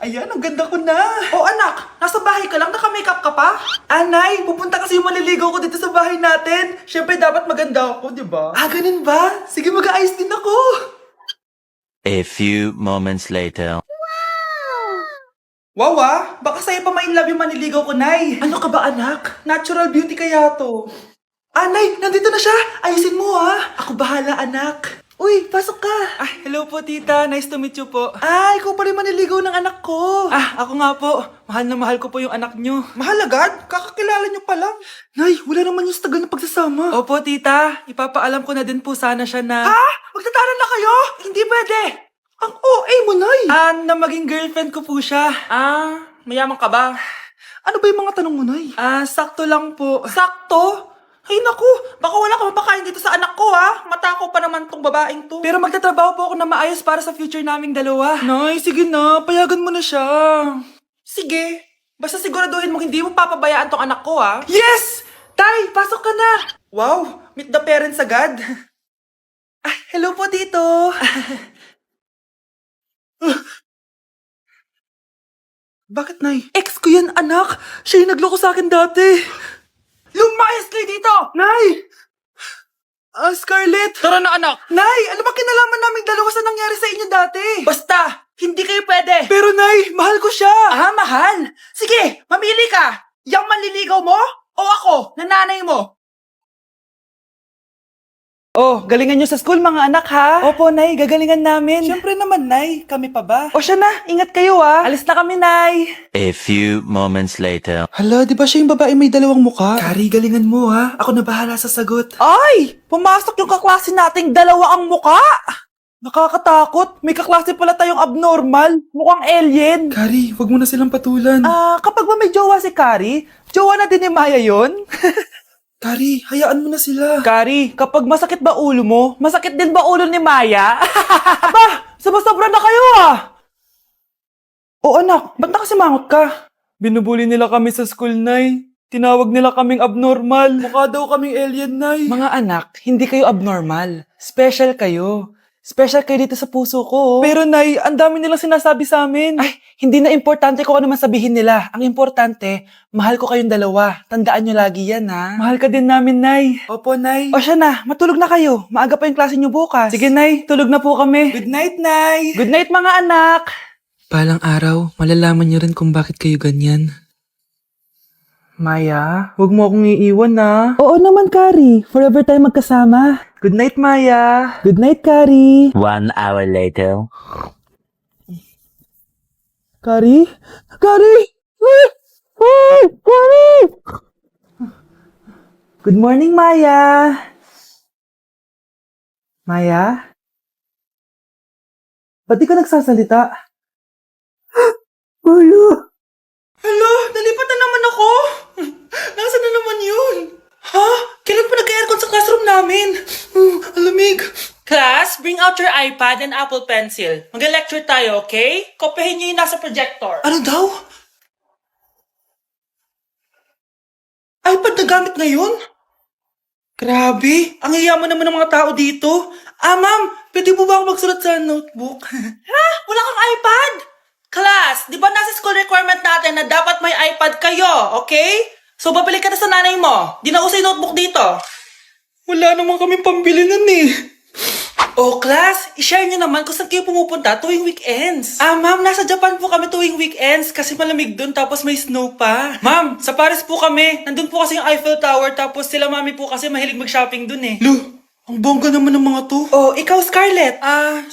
Ayan, ang ganda ko na. Oh anak, nasa bahay ka lang, naka-makeup ka pa? Anay, pupunta kasi yung maliligaw ko dito sa bahay natin. Siyempre dapat maganda ako, di ba? Ah, ganun ba? Sige, mag-aayos din ako. A few moments later. Wow baka sa'yo pa ma-inlove yung maniligaw ko, Nay. Ano ka ba, anak? Natural beauty kaya to. Nay, nandito na siya. Ayusin mo, ha. Ako bahala, anak. Uy, pasok ka. Hello po, tita. Nice to meet you po. Ikaw pa rin maniligaw ng anak ko. Ako nga po. Mahal na mahal ko po yung anak nyo. Mahal agad? Kakakilala nyo pa lang. Nay, wala naman yung tagal na pagsasama. Opo, tita. Ipapaalam ko na din po sana siya na... Ha? Magtatanan na kayo? Hindi pwede. Ang OA mo, Nay. Na maging girlfriend ko po siya. Mayaman ka ba? Ano ba yung mga tanong mo, Nay? Sakto lang po. Sakto? Ay naku, baka wala ka mapakain dito sa anak ko ha. Matako pa naman tong babaeng to. Pero magtatrabaho po ako na maayos para sa future naming dalawa. Nay, sige na. Payagan mo na siya. Sige. Basta siguraduhin mo hindi mo papabayaan tong anak ko ha. Yes! Tay, pasok ka na. Wow, meet the parents agad. Hello po, tito. Bakit, Nay? Ex ko yan, anak. Siya yung nagloko sa akin dati. Lumayas kayo dito! Nay! Scarlett! Tara na, anak! Nay! Ano ba kinalaman naming dalawa sa nangyari sa inyo dati? Basta! Hindi kayo pwede! Pero, Nay! Mahal ko siya! Mahal? Sige! Mamili ka! Yang manliligaw mo? O ako, nanay mo? Oh, galingan nyo sa school mga anak ha? Opo, Nay, gagalingan namin. Siyempre naman, Nay. Kami pa ba? O siya na, ingat kayo ha. Alis na kami, Nay. A few moments later. Hala, di ba siya yung babae may dalawang muka? Kari, galingan mo ha. Ako na bahala sa sagot. Ay! Pumasok yung kaklase nating dalawa ang muka! Nakakatakot. May kaklase pala tayong abnormal. Mukhang alien. Kari, wag mo na silang patulan. Kapag ba may jowa si Kari, jowa na din ni Maya yun? Kari, hayaan mo na sila. Kari, kapag masakit ba ulo mo, masakit din ba ulo ni Maya? Aba, sabas-sobra na kayo ah! O anak, ba't nakasimangot ka? Binubuli nila kami sa school, Nay. Tinawag nila kaming abnormal. Mukha daw kaming alien, Nay. Mga anak, hindi kayo abnormal. Special kayo. Special kayo dito sa puso ko. Pero Nay, ang dami nilang sinasabi sa amin. Hindi na importante kung ano man sabihin nila. Ang importante, mahal ko kayong dalawa. Tandaan nyo lagi yan, ha? Mahal ka din namin, Nay. Opo, Nay. O siya na, matulog na kayo. Maaga pa yung klase nyo bukas. Sige, Nay, tulog na po kami. Good night, Nay. Good night, mga anak. Balang araw, malalaman niyo rin kung bakit kayo ganyan. Maya, huwag mo akong iiwan, na. Oo naman, Kari. Forever tayo magkasama. Good night, Maya. Good night, Kari. 1 hour later. Kari? Kari! Kari! Good morning, Maya. Maya? Ba't di ka nagsasalita? Wala. Hala, nalipat na naman ako. Nasaan na naman yun? Ha? Kailan pa nag-aircon sa classroom namin? Alamig. Class, bring out your iPad and Apple Pencil. Mag-lecture tayo, okay? Kopyahin niyo yung nasa projector. Ano daw? iPad na gamit ngayon? Grabe, ang yayaman naman ng mga tao dito. Ma'am, pwede po ba ako magsulat sa notebook? Ha? Wala kang iPad? Class, di ba nasa school requirement natin na dapat may iPad kayo, okay? So, babalik ka na sa nanay mo. Di na uso yung notebook dito. Wala naman kaming pambili nun eh. Oh, class, i-share nyo naman kung saan kayo pumupunta tuwing weekends. Ma'am, nasa Japan po kami tuwing weekends kasi malamig dun tapos may snow pa. Ma'am, sa Paris po kami. Nandun po kasi yung Eiffel Tower tapos sila mami po kasi mahilig mag-shopping dun eh. Lu, ang bongga naman ng mga to. Oh, ikaw Scarlett.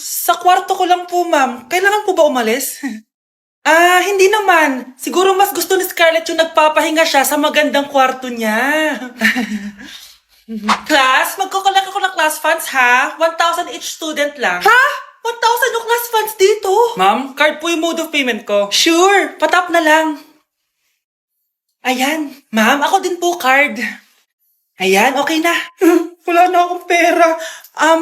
Sa kwarto ko lang po, ma'am. Kailangan po ba umalis? Hindi naman. Siguro mas gusto ni Scarlett yung nagpapahinga siya sa magandang kwarto niya. Class, magkukulak ako ng class funds ha? 1,000 each student lang. Ha? 1,000 yung class funds dito? Ma'am, card po yung mode of payment ko. Sure, patap na lang. Ayan, ma'am, ako din po card. Ayan, okay na. Wala na akong pera.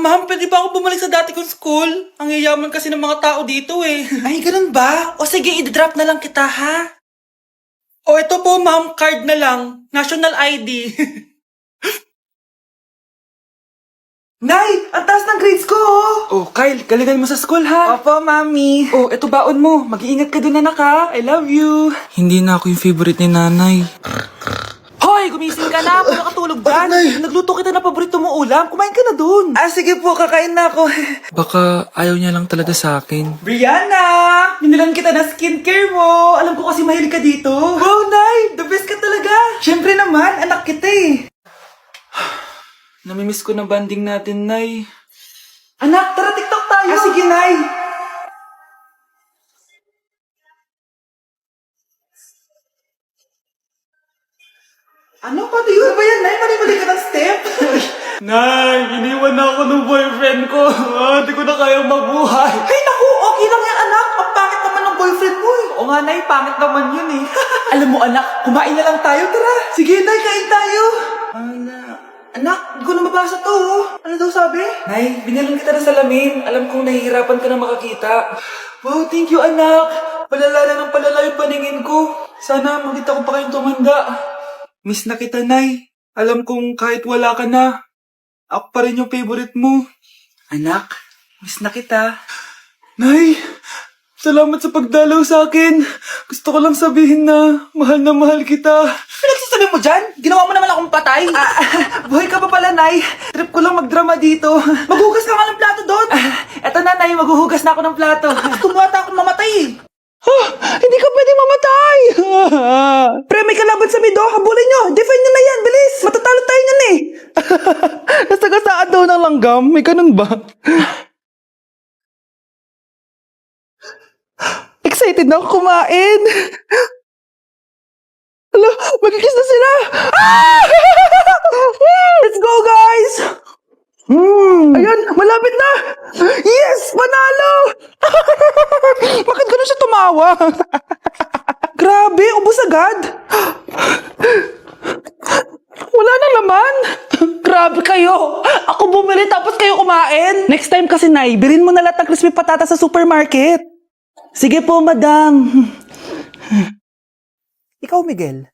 Ma'am, pwede ba ako bumalik sa dati kong school? Ang yayaman kasi ng mga tao dito eh. Ay, ganun ba? O sige, i-drop na lang kita ha? O ito po ma'am, card na lang. National ID. Nay, ang taas ng grades ko, oh! Kyle, galingan mo sa school, ha? Opo, mami. Oh, eto baon mo. Mag-iingat ka dun, anak, ha? I love you. Hindi na ako yung favorite ni nanay. Hoy, gumising ka na. Puro katulog dyan. Nagluto kita na paborito mo ulam. Kumain ka na dun. Sige po, kakain na ako. Baka ayaw niya lang talaga sa akin. Brianna! Binilan kita na skincare mo. Alam ko kasi mahilig ka dito. Wow, Nay! The best ka talaga. Siyempre naman, anak kita eh. Namimiss ko na banding natin, Nay. Anak, tara TikTok tayo. Sige, Nay. Ano? Pati yun ba yan, Nay? Mali-mali ka ng step? Nay, iniwan na ako ng boyfriend ko. Hindi ko na kayang mabuhay. Ay, naku! Okay lang yan, anak. Ang pangit naman ng boyfriend mo eh. Oo nga, Nay. Pangit naman yun eh. Alam mo, anak, kumain na lang tayo. Tara. Sige, Nay, kain tayo. Anak, hindi ko na mabasa to. Ano daw sabi? Nay, binalan kita ng salamin. Alam kong nahihirapan ka na makakita. Wow, thank you, anak. Palala na ng palala yung paningin ko. Sana makita ko pa kayong tumanda. Miss na kita, Nay. Alam kong kahit wala ka na, ako pa rin yung favorite mo. Anak, miss na kita. Nay, salamat sa pagdalaw sa akin. Gusto ko lang sabihin na mahal kita. Pinagsasabi mo dyan? Ginawa mo naman akong patay. Buhay ka pa pala, Nay. Trip ko lang magdrama dito. Maghugas ka nga ng plato doon. Eto na, Nay. Maghuhugas na ako ng plato. Tumata akong mamatay eh. Hindi ka pwedeng mamatay! Pre, may kalaban sa mido. Habulin nyo. Defend nyo na yan. Bilis. Matatalo tayo nyan eh. Nasagasaan daw ng langgam. May ganun ba? Excited na ako kumain. Hala, magkikis na sila. Let's go, guys. Ayan, malapit na. Yes, panalo. Bakit ganun siya tumawa? Grabe, ubos agad. Wala nang laman. Grabe kayo. Ako bumili tapos kayo kumain. Next time kasi, Nay, bilhin mo na lahat ng crispy patata sa supermarket. Sige po, madam. Ikaw, Miguel,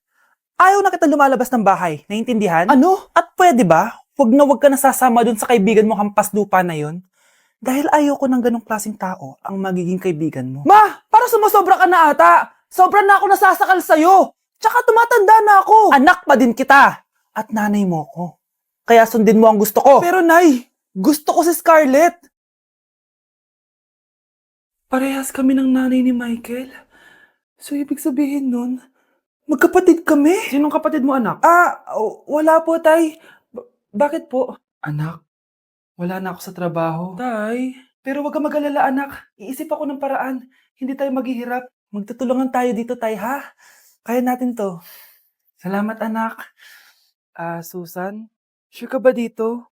ayaw na kita lumalabas ng bahay. Naiintindihan? Ano? At pwede ba? Huwag na huwag ka nasasama dun sa kaibigan mo hampas lupa na yon. Dahil ayaw ko ng ganong klaseng tao ang magiging kaibigan mo. Ma! Para sumusobra ka na ata! Sobra na ako nasasakal sa'yo! Tsaka tumatanda na ako! Anak pa din kita! At nanay mo ko. Kaya sundin mo ang gusto ko. Pero Nay, gusto ko si Scarlett! Parehas kami ng nanay ni Michael. So, ibig sabihin nun, magkapatid kami? Sinong kapatid mo, anak? Wala po, Tay. Bakit po? Anak, wala na ako sa trabaho. Tay, pero wag ka mag-alala, anak. Iisip ako ng paraan. Hindi tayo maghihirap. Magtutulungan tayo dito, Tay, ha? Kaya natin to. Salamat, anak. Susan, sure ka ba dito?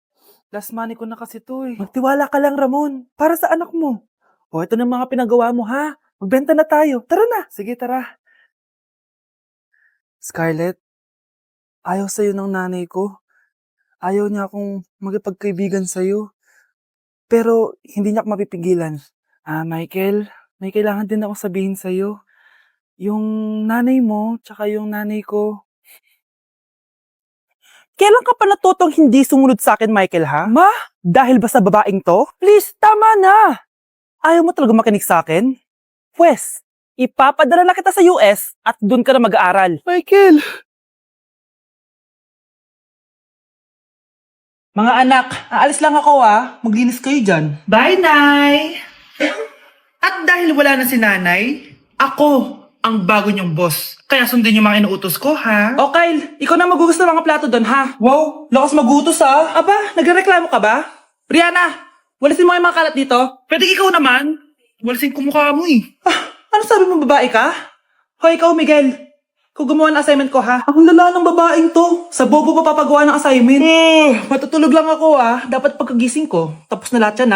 Last money ko na kasi to eh. Magtiwala ka lang, Ramon. Para sa anak mo. O, ito na mga pinagawa mo, ha? Magbenta na tayo. Tara na. Sige, tara. Scarlett, ayaw sa'yo ng nanay ko. Ayaw niya akong magipagkaibigan sa'yo. Pero, hindi niya ako mapipigilan. Michael, may kailangan din akong sabihin sa'yo. Yung nanay mo, tsaka yung nanay ko. Kailan ka pa natutong hindi sumunod sa akin, Michael, ha? Ma, dahil ba sa babaeng to? Please, tama na! Ayaw mo talaga makinig sa akin? Pwes, ipapadala na kita sa US at doon ka na mag-aaral. Michael! Mga anak, aalis lang ako Maglinis kayo dyan. Bye, Nay! At dahil wala na si Nanay, ako ang bago niyong boss. Kaya sundin yung mga inuutos ko, ha? O Kyle, ikaw na maghugas ng mga plato doon, ha? Wow, lakas magutos, ha? Aba, nagrereklamo ka ba? Brianna, walisin mo yung mga kalat dito. Pwede ikaw naman. Walisin ko mukha mo eh. Ano sabi mo, babae ka? Hoy, ikaw, Miguel. Kung gumawa ng assignment ko, ha? Ang lala ng babaeng to. Sa bobo pa papagawa ng assignment. Matutulog lang ako, Dapat pagkagising ko. Tapos na lahat yan,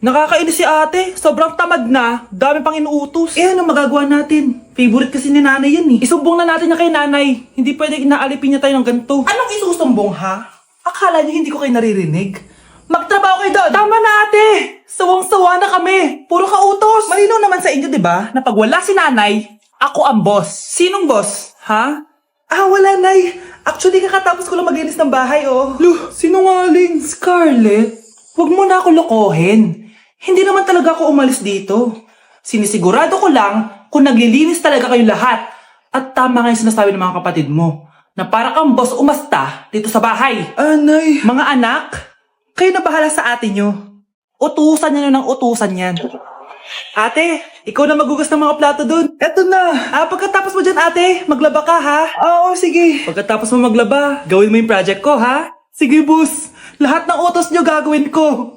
Nakakainis si ate. Sobrang tamad na. Dami pang inuutos. Ano magagawa natin? Favorite kasi ni nanay yan, Isumbong na natin niya kay nanay. Hindi pwede inaalipin niya tayo ng ganito. Anong isusumbong, ha? Akala niyo hindi ko kayo naririnig? Magtrabaho kayo doon! Tama na, ate! Sawang-sawa na kami. Puro kautos. Malinaw naman sa inyo, di ba? Na pag wala si nanay, ako ang boss. Sinong boss? Ha? Wala, Nay. Actually, kakatapos ko lang maglinis ng bahay, oh. Sinungaling. Scarlett, huwag mo na ako lokohin. Hindi naman talaga ako umalis dito. Sinisigurado ko lang kung naglilinis talaga kayo lahat. At tama nga yung sinasabi ng mga kapatid mo, na para kang boss umasta dito sa bahay. Nay. Mga anak, kayo na bahala sa ate nyo. Utusan nyo ng utusan yan. Ate, ikaw na magugas ng mga plato dun. Eto na. Pagkatapos mo dyan, ate, maglaba ka, ha? Oo, sige. Pagkatapos mo maglaba, gawin mo yung project ko, ha? Sige, boss. Lahat ng utos nyo gagawin ko.